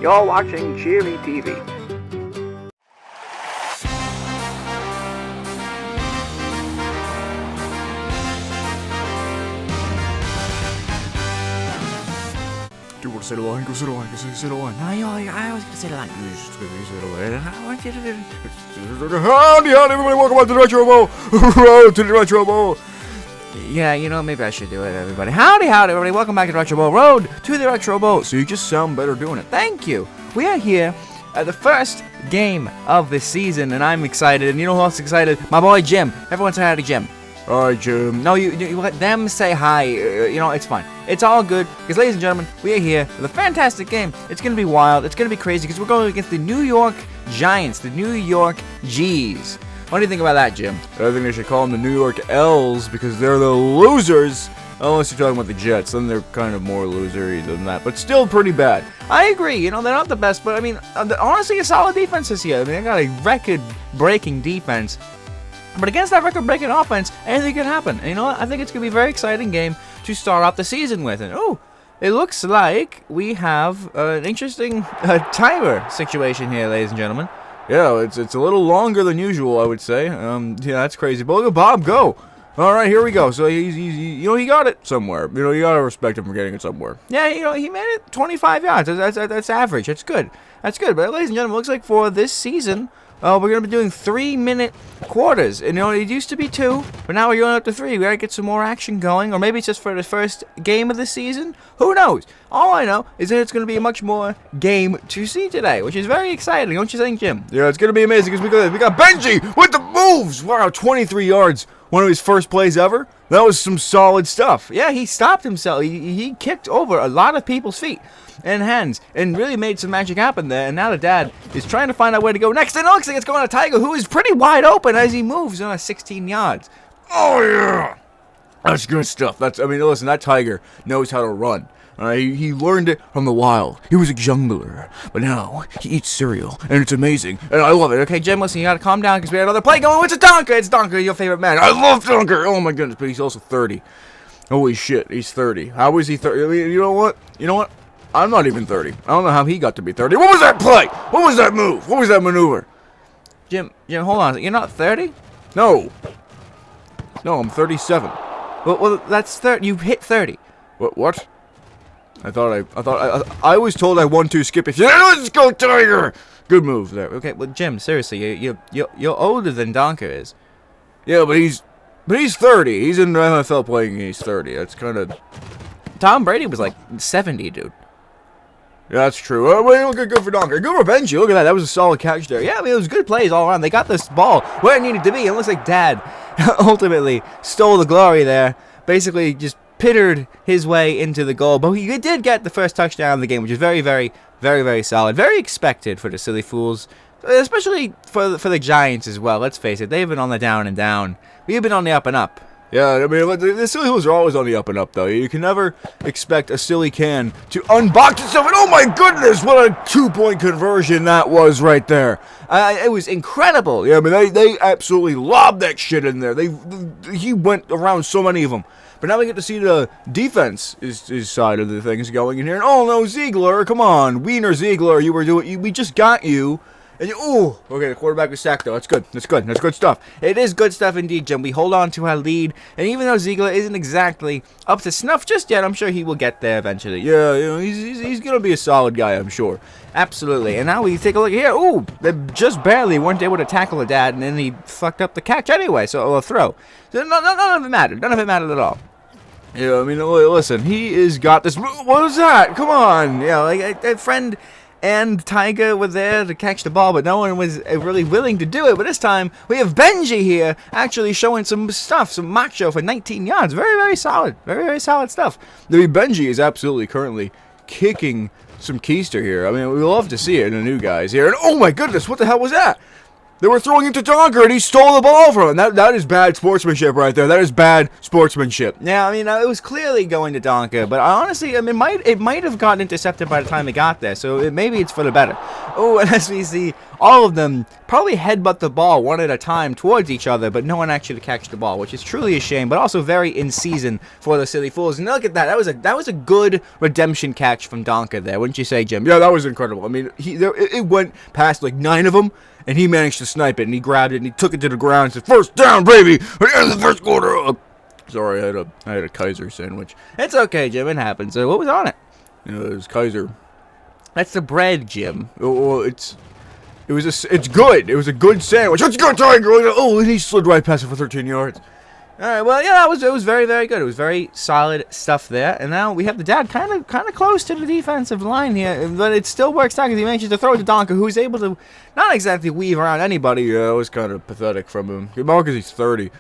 You're watching Cheery TV. Dude, want to say the line? Go say the line. Go say the line. I was gonna say the line. You just say the line. I want you to do. Howdy, everybody. Welcome back to the Retro Bowl. Road to the Retro Bowl. Yeah, you know, maybe I should do it, everybody. Howdy, everybody. Welcome back to the Retro Bowl. Road to the Retro Bowl. So you just sound better doing it. Thank you. We are here at the first game of the season, and I'm excited. And you know who else is excited? My boy Jim. Everyone say hi to Jim. Hi, Jim. No, you let them say hi. You know, it's fine. It's all good. Because, ladies and gentlemen, we are here with a fantastic game. It's going to be wild. It's going to be crazy because we're going against the New York Giants, the New York G's. What do you think about that, Jim? I think they should call them the New York L's because they're the losers. Unless you're talking about the Jets, then they're kind of more losery than that, but still pretty bad. I agree. You know, they're not the best, but I mean, honestly, a solid defense this year. I mean, they got a record-breaking defense. But against that record-breaking offense, anything can happen. And you know what? I think it's going to be a very exciting game to start off the season with. And, oh, it looks like we have an interesting timer situation here, ladies and gentlemen. Yeah, it's a little longer than usual, I would say. Yeah, that's crazy. But look at Bob go. All right, here we go. So he got it somewhere. You know, you gotta respect him for getting it somewhere. Yeah, you know, he made it 25 yards. That's average. That's good. That's good. But ladies and gentlemen, it looks like for this season, we're gonna be doing 3-minute quarters. And you know, it used to be 2, but now we're going up to 3. We gotta get some more action going, or maybe it's just for the first game of the season. Who knows? All I know is that it's gonna be a much more game to see today, which is very exciting. Don't you think, Jim? Yeah, it's gonna be amazing because we got Benji with the moves. Wow, 23 yards. One of his first plays ever. That was some solid stuff. Yeah, he stopped himself. He kicked over a lot of people's feet and hands and really made some magic happen there. And now the dad is trying to find out where to go next. And it looks like it's going to Tiger, who is pretty wide open as he moves on 16 yards. Oh, yeah. That's good stuff. Listen, that Tiger knows how to run. He learned it from the wild. He was a jungler, but now he eats cereal, and it's amazing, and I love it. Okay, Jim, listen, you gotta calm down because we have another play going. It's Donker. It's Donker, your favorite man. I love Donker. Oh my goodness, but he's also 30. Holy shit, he's 30. How is he 30? I mean, you know what? I'm not even 30. I don't know how he got to be 30. What was that play? What was that move? What was that maneuver? Jim, hold on. You're not 30? No, I'm 37. Well, that's 30. You hit 30. What? I was told I won 2 skip. Let's go, Tiger! Good move there. Okay, well, Jim, seriously, you're older than Donker is. Yeah, but he's 30. He's in the NFL playing. He's 30. That's kind of. Tom Brady was like 70, dude. Yeah, that's true. Good for Donker. Good for Benji. Look at that. That was a solid catch there. Yeah, I mean, it was good plays all around. They got this ball where it needed to be. It looks like Dad ultimately stole the glory there. Basically, just pittered his way into the goal, but he did get the first touchdown of the game, which is very, very, very, very solid. Very expected for the Silly Fools, especially for the Giants as well. Let's face it, they've been on the down and down. We've been on the up and up. Yeah, I mean, the Silly Fools are always on the up and up, though. You can never expect a silly can to unbox itself, and oh my goodness, what a 2-point conversion that was right there. It was incredible. Yeah, I mean, they absolutely lobbed that shit in there. He went around so many of them. But now we get to see the defense is side of the things going in here. And oh no, Ziegler, come on, Wiener Ziegler, we just got you. And okay, the quarterback was sacked though. That's good. That's good stuff. It is good stuff indeed, Jim. We hold on to our lead, and even though Ziegler isn't exactly up to snuff just yet, I'm sure he will get there eventually. Yeah, you know, he's gonna be a solid guy, I'm sure. Absolutely. And now we take a look here. Ooh, they just barely weren't able to tackle the dad, and then he fucked up the catch anyway. So a throw. So none of it mattered. None of it mattered at all. Yeah, I mean, listen, he has got this. What was that? Come on. Yeah, like a friend and Tiger were there to catch the ball, but no one was really willing to do it. But this time, we have Benji here actually showing some stuff, some macho for 19 yards. Very, very solid. Very, very solid stuff. I mean, Benji is absolutely currently kicking some keister here. I mean, we love to see it in the new guys here. And oh my goodness, what the hell was that? They were throwing it to Donker, and he stole the ball from him. That is bad sportsmanship right there. That is bad sportsmanship. Yeah, I mean, it was clearly going to Donker, but honestly, I mean, it might have gotten intercepted by the time it got there, so maybe it's for the better. Oh, and as we see, all of them probably headbutt the ball one at a time towards each other, but no one actually catch the ball, which is truly a shame, but also very in season for the Silly Fools. And look at that. That was a good redemption catch from Donker there, wouldn't you say, Jim? Yeah, that was incredible. I mean, it went past like 9 of them, and he managed to snipe it, and he grabbed it, and he took it to the ground and said, "First down, baby! At the end of the first quarter." Sorry, I had a Kaiser sandwich. It's okay, Jim. It happens. What was on it? It was Kaiser. That's the bread, Jim. It's good. It was a good sandwich. Let's go, Tiger! Oh, and he slid right past it for 13 yards. All right, well, yeah, it was very, very good. It was very solid stuff there. And now we have the dad kind of close to the defensive line here, but it still works out because he manages to throw it to Donker, who's able to not exactly weave around anybody. Yeah, it was kind of pathetic from him. Because he's 30.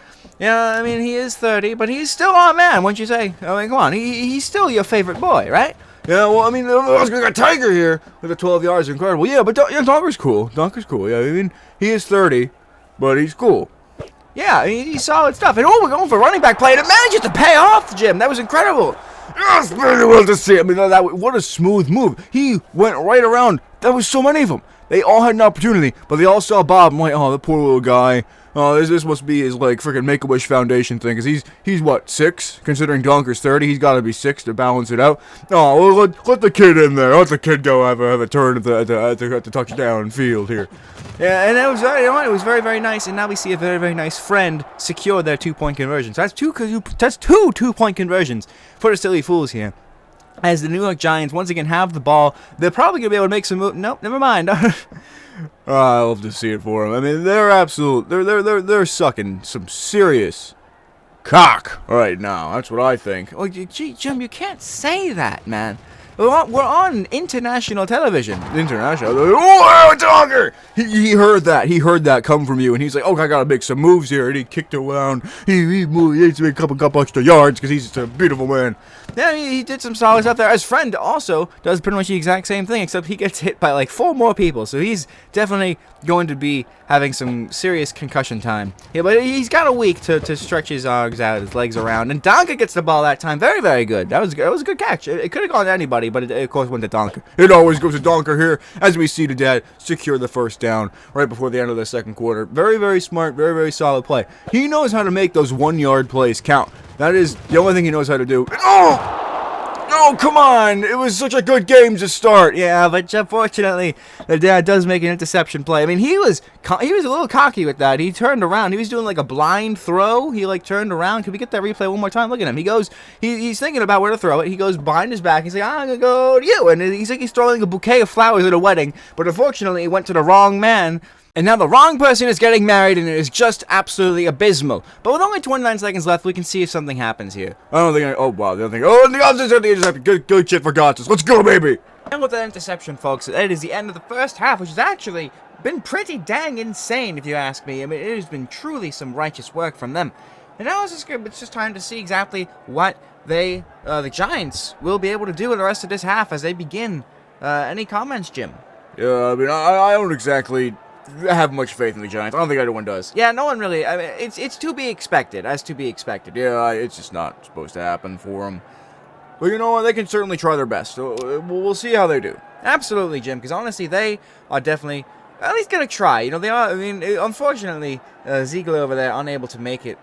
Yeah, I mean, he is 30, but he's still our man, wouldn't you say? I mean, come on, he's still your favorite boy, right? Yeah, well, I mean, I was going to get Tiger here with the 12 yards. Incredible. Yeah, but Donker's cool. Donker's cool. Yeah, I mean, he is 30, but he's cool. Yeah, I mean, he's solid stuff. And we're going for running back play, and it manages to pay off, Jim. That was incredible. Yes, very well to see. I mean, what a smooth move. He went right around. There was so many of them. They all had an opportunity, but they all saw Bob. I'm like, oh, the poor little guy. Oh, this must be his, like, freaking Make-A-Wish Foundation thing. Because he's what, 6? Considering Donker's 30, he's got to be 6 to balance it out. Oh, well, let the kid in there. Let the kid go have a turn at the touchdown field here. Yeah, and it was, it was very, very nice. And now we see a very, very nice friend secure their 2-point conversions. That's two 2-point conversions for the Silly Fools here. As the New York Giants once again have the ball, they're probably going to be able to make some moves. Nope, never mind. I love to see it for them. I mean, they're sucking some serious cock right now. That's what I think. Oh, gee, Jim, you can't say that, man. We're on international television. International? Oh, Donker! He heard that. He heard that come from you, and he's like, "Oh, I gotta make some moves here." And he kicked around. He needs to make a couple extra yards because he's a beautiful man. Yeah, he did some solid stuff there. His friend also does pretty much the exact same thing, except he gets hit by like 4 more people. So he's definitely going to be having some serious concussion time. Yeah, but he's got a week to stretch his arms out, his legs around. And Donker gets the ball that time. Very, very good. That was a good catch. It could have gone to anybody, but it of course went to Donker. It always goes to Donker here, as we see the dad secure the first down right before the end of the second quarter. Very, very smart, very, very solid play. He knows how to make those 1-yard plays count. That is the only thing he knows how to do. Oh! No, come on! It was such a good game to start. Yeah, but unfortunately, the dad does make an interception play. I mean, he was a little cocky with that. He turned around. He was doing like a blind throw. He like turned around. Can we get that replay one more time? Look at him. He goes. He's thinking about where to throw it. He goes behind his back. He's like, "I'm gonna go to you," and he's like he's throwing a bouquet of flowers at a wedding. But unfortunately, he went to the wrong man. And now the wrong person is getting married, and it is just absolutely abysmal. But with only 29 seconds left, we can see if something happens here. I don't think oh, wow, the other thing. Oh, and the opposite of the interception. Good shit for Gotsis. Let's go, baby! And with that interception, folks, it is the end of the first half, which has actually been pretty dang insane, if you ask me. I mean, it has been truly some righteous work from them. And now it's just time to see exactly what the Giants will be able to do in the rest of this half as they begin. Any comments, Jim? Yeah, I mean, I don't exactly have much faith in the Giants. I don't think anyone does. Yeah, no one really. I mean, it's to be expected, as to be expected. Yeah, it's just not supposed to happen for them. But you know what? They can certainly try their best. So we'll see how they do. Absolutely, Jim. Because honestly, they are definitely at least gonna try. You know, they are. I mean, unfortunately, Ziegler over there unable to make it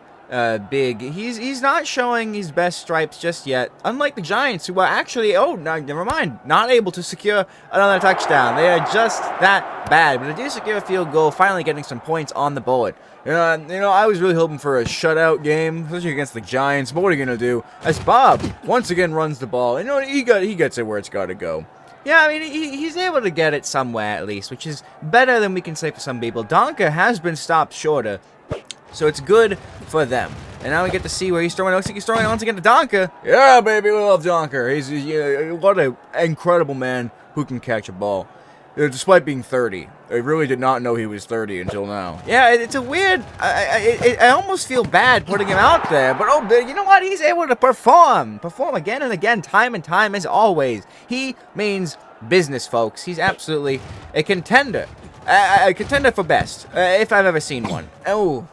big. He's not showing his best stripes just yet. Unlike the Giants, who are actually never mind, not able to secure another touchdown. They are just that bad. But they do secure a field goal, finally getting some points on the board. You know, I was really hoping for a shutout game, especially against the Giants. But what are you gonna do? As Bob once again runs the ball, you know, he gets it where it's got to go. Yeah, I mean, he's able to get it somewhere at least, which is better than we can say for some people. Donker has been stopped shorter. So it's good for them. And now we get to see where he's throwing. It looks like he's throwing once again to Donker. Yeah, baby, we love Donker. He's what an incredible man who can catch a ball. Despite being 30. I really did not know he was 30 until now. Yeah, it's a weird... I almost feel bad putting him out there. But, you know what? He's able to perform. Perform again and again, time and time, as always. He means business, folks. He's absolutely a contender. A contender for best, if I've ever seen one. Oh.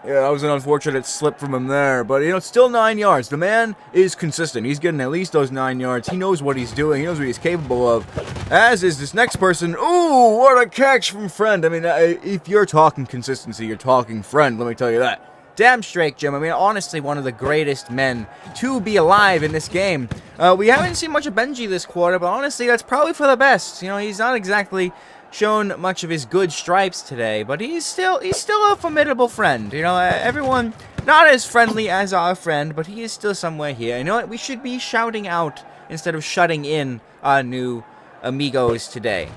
Yeah, that was an unfortunate slip from him there. But, it's still 9 yards. The man is consistent. He's getting at least those 9 yards. He knows what he's doing. He knows what he's capable of. As is this next person. Ooh, what a catch from Friend. I mean, if you're talking consistency, you're talking Friend. Let me tell you that. Damn straight, Jim. I mean, honestly, one of the greatest men to be alive in this game. We haven't seen much of Benji this quarter, but honestly, that's probably for the best. He's not exactly shown much of his good stripes today, but he's still a formidable friend. Everyone not as friendly as our friend, but he is still somewhere here. You know what? We should be shouting out instead of shutting in our new amigos today.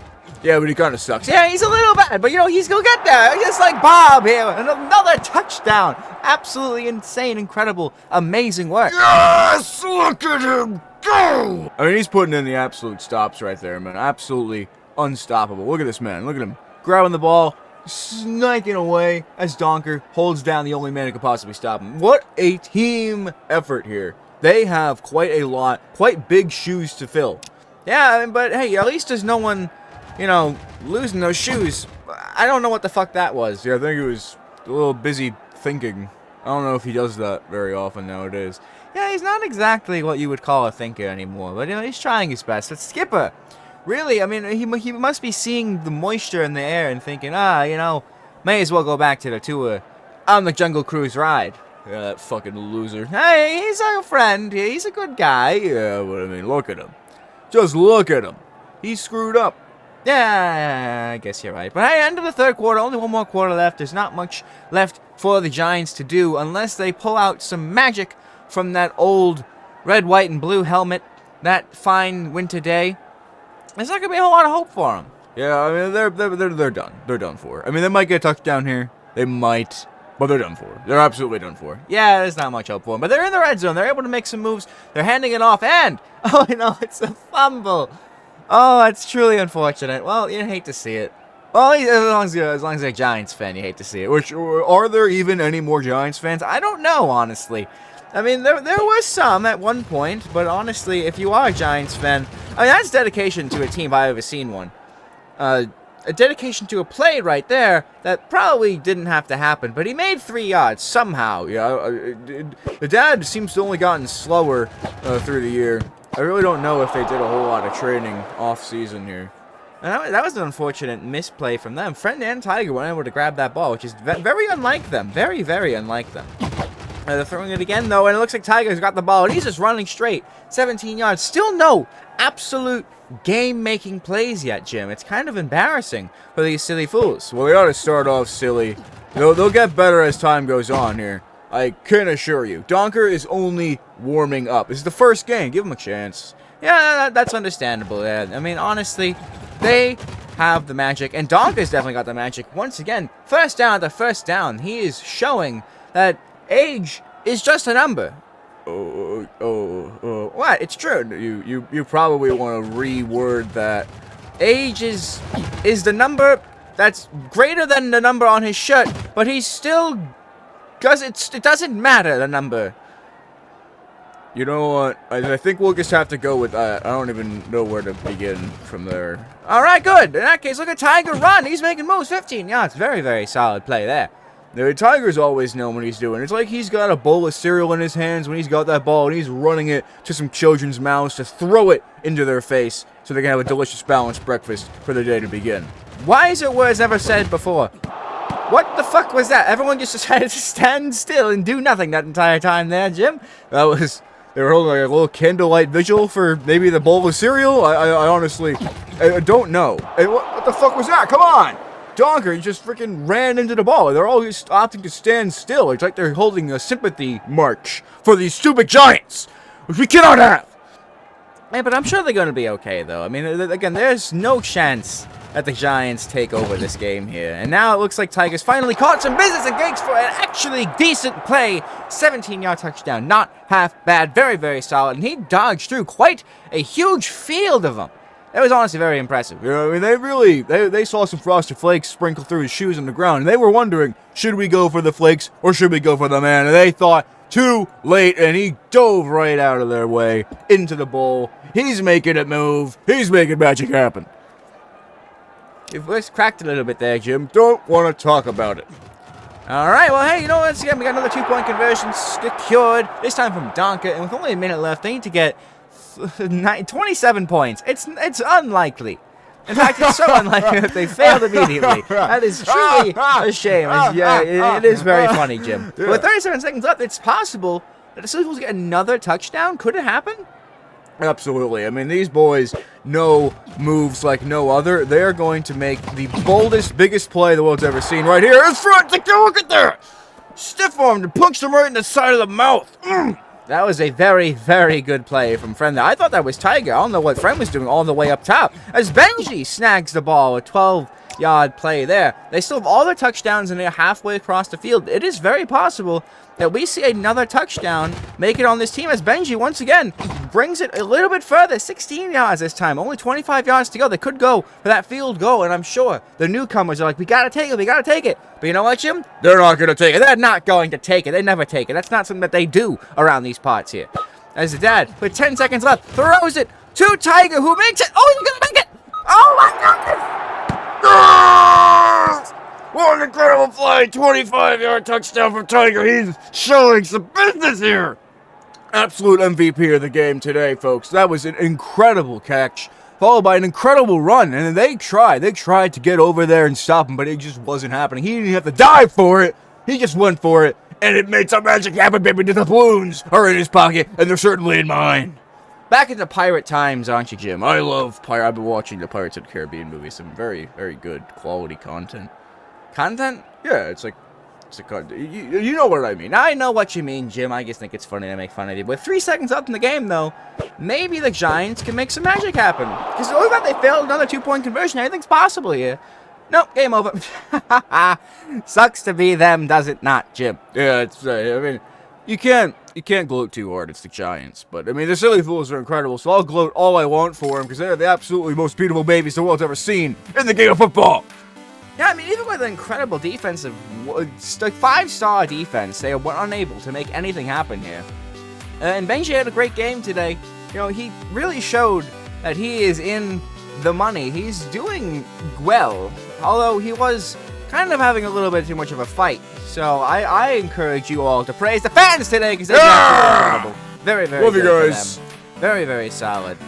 Yeah, but he kind of sucks. Yeah, he's a little bad, but he's gonna get there. Just like Bob here, another touchdown. Absolutely insane, incredible, amazing work. Yes, look at him go! I mean, he's putting in the absolute stops right there, man. Absolutely unstoppable. Look at this man. Look at him grabbing the ball, sniking away as Donker holds down the only man who could possibly stop him. What a team effort here. They have quite big shoes to fill. Yeah, but hey, at least there's no one, losing those shoes. I don't know what the fuck that was. Yeah, I think he was a little busy thinking. I don't know if he does that very often nowadays. Yeah, he's not exactly what you would call a thinker anymore, but he's trying his best. But Skipper, really, I mean, he must be seeing the moisture in the air and thinking, may as well go back to the tour on the Jungle Cruise ride. Yeah, that fucking loser. Hey, he's our friend. He's a good guy. Yeah, but I mean, look at him. Just look at him. He's screwed up. Yeah, I guess you're right. But hey, end of the third quarter, only one more quarter left. There's not much left for the Giants to do unless they pull out some magic from that old red, white, and blue helmet that fine winter day. There's not going to be a whole lot of hope for them. Yeah, I mean, they're done. They're done for. I mean, they might get a touchdown here. They might. But they're done for. They're absolutely done for. Yeah, there's not much hope for them. But they're in the red zone. They're able to make some moves. They're handing it off. And, it's a fumble. Oh, that's truly unfortunate. Well, you hate to see it. Well, as long as you're a Giants fan, you hate to see it. Which, are there even any more Giants fans? I don't know, honestly. I mean, there was some at one point. But honestly, if you are a Giants fan, that's dedication to a team if I've ever seen one. A dedication to a play right there that probably didn't have to happen, but he made 3 yards somehow. Yeah, the dad seems to only gotten slower through the year. I really don't know if they did a whole lot of training off season here. And that was an unfortunate misplay from them. Friend and Tiger weren't able to grab that ball, which is very unlike them. Very, very unlike them. They're throwing it again, though, and it looks like Tiger's got the ball, and he's just running straight. 17 yards. Still no absolute game-making plays yet, Jim. It's kind of embarrassing for these silly fools. Well, they ought to start off silly. They'll get better as time goes on here. I can assure you. Donker is only warming up. This is the first game. Give him a chance. Yeah, that's understandable. Yeah. I mean, honestly, they have the magic, and Donker's definitely got the magic. Once again, first down after first down, he is showing that age is just a number. What? It's true. You probably want to reword that. Age is the number that's greater than the number on his shirt, but he's still, because it doesn't matter, the number. You know what? I think we'll just have to go with that. I don't even know where to begin from there. All right, good. In that case, look at Tiger run. He's making moves. 15 yards. Very, very solid play there. The Tiger's always known what he's doing. It's like he's got a bowl of cereal in his hands when he's got that ball, and he's running it to some children's mouths to throw it into their face so they can have a delicious, balanced breakfast for the day to begin. Wiser words ever said before. What the fuck was that? Everyone just decided to stand still and do nothing that entire time there, Jim. They were holding like a little candlelight vigil for maybe the bowl of cereal? I honestly don't know. Hey, what the fuck was that? Come on! Donker, he just freaking ran into the ball. They're all just opting to stand still. It's like they're holding a sympathy march for these stupid Giants, which we cannot have. Yeah, but I'm sure they're going to be okay, though. I mean, again, there's no chance that the Giants take over this game here. And now it looks like Tigers finally caught some business and Gates for an actually decent play. 17-yard touchdown. Not half bad. Very, very solid. And he dodged through quite a huge field of them. That was honestly very impressive. Yeah, I mean, they saw some Frosted Flakes sprinkle through his shoes on the ground, and they were wondering, should we go for the flakes or should we go for the man? And they thought, too late, and he dove right out of their way into the bowl. He's making it move. He's making magic happen. Your voice cracked a little bit there, Jim. Don't want to talk about it. All right, well, hey, you know what? Once again, we got another 2-point conversion secured. This time from Donka, and with only a minute left, they need to get 27 points. It's unlikely. In fact, it's so unlikely that they failed immediately. That is truly a shame. Yeah, it is very funny, Jim. Yeah. With 37 seconds left, it's possible that the Seagulls get another touchdown. Could it happen? Absolutely. I mean, these boys know moves like no other. They're going to make the boldest, biggest play the world's ever seen right here. It's front. Take a look at that. Stiff armed and punched him right in the side of the mouth. That was a very, very good play from Friend there. I thought that was Tiger. I don't know what Friend was doing all the way up top. As Benji snags the ball, a 12-yard play there. They still have all their touchdowns and they're halfway across the field. It is very possible that we see another touchdown make it on this team as Benji, once again, brings it a little bit further. 16 yards this time. Only 25 yards to go. They could go for that field goal, and I'm sure the newcomers are like, we got to take it, we got to take it. But you know what, Jim? They're not going to take it. They're not going to take it. They never take it. That's not something that they do around these parts here. As the dad, with 10 seconds left, throws it to Tiger, who makes it. Oh, he's going to make it. Oh, my goodness. What an incredible play. 25-yard touchdown from Tiger. He's showing some business here. Absolute MVP of the game today, folks. That was an incredible catch, followed by an incredible run. And they tried to get over there and stop him, but it just wasn't happening. He didn't have to dive for it. He just went for it, and it made some magic happen, baby. The balloons are in his pocket, and they're certainly in mine. Back into pirate times, aren't you, Jim? I love pirate. I've been watching the Pirates of the Caribbean movies. Some very, very good quality content. Content? Yeah, it's a you know what I mean. I know what you mean, Jim. I just think it's funny to make fun of you. With 3 seconds left in the game, though, maybe the Giants can make some magic happen. Because the only time they failed another 2-point conversion, anything's possible here. Nope, game over. Sucks to be them, does it not, Jim? Yeah, it's. I mean, you can't gloat too hard. It's the Giants, but I mean, the Silly Fools are incredible. So I'll gloat all I want for them because they're the absolutely most beautiful babies the world's ever seen in the game of football. Yeah, I mean, even with an incredible defensive, 5-star defense, they were unable to make anything happen here. And Benji had a great game today. You know, he really showed that he is in the money. He's doing well, although he was kind of having a little bit too much of a fight. So I encourage you all to praise the fans today because they're incredible. Very, very love good you guys. for them. Very, very solid.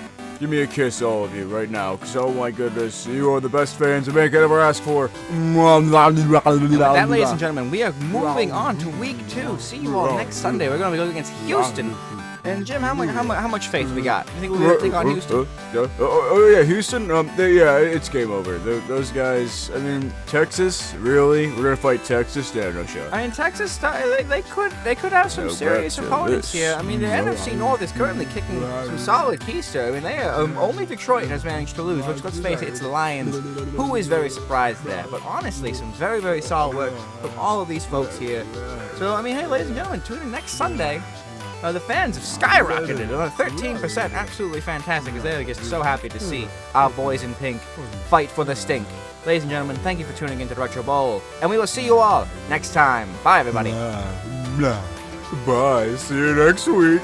Give me a kiss, all of you, right now, because, oh my goodness, you are the best fans a man could ever ask for. And with that, ladies and gentlemen, we are moving on to week 2. See you all next Sunday. We're going to be going against Houston. And Jim, how much faith we got? You think we're going to take on Houston? Oh yeah, Houston. Yeah, it's game over. Those guys. I mean, Texas. Really? We're gonna fight Texas? Yeah, no shot. I mean, Texas. They could have some serious opponents here. I mean, the NFC North is currently kicking some solid keister. I mean, they are, only Detroit has managed to lose. Which, let's face it, it's the Lions, who is very surprised there. But honestly, some very, very solid work from all of these folks here. So I mean, hey, ladies and gentlemen, tune in next Sunday. The fans have skyrocketed. 13%, absolutely fantastic, because they're just so happy to see our boys in pink fight for the stink. Ladies and gentlemen, thank you for tuning into the Retro Bowl, and we will see you all next time. Bye, everybody. Bye. See you next week.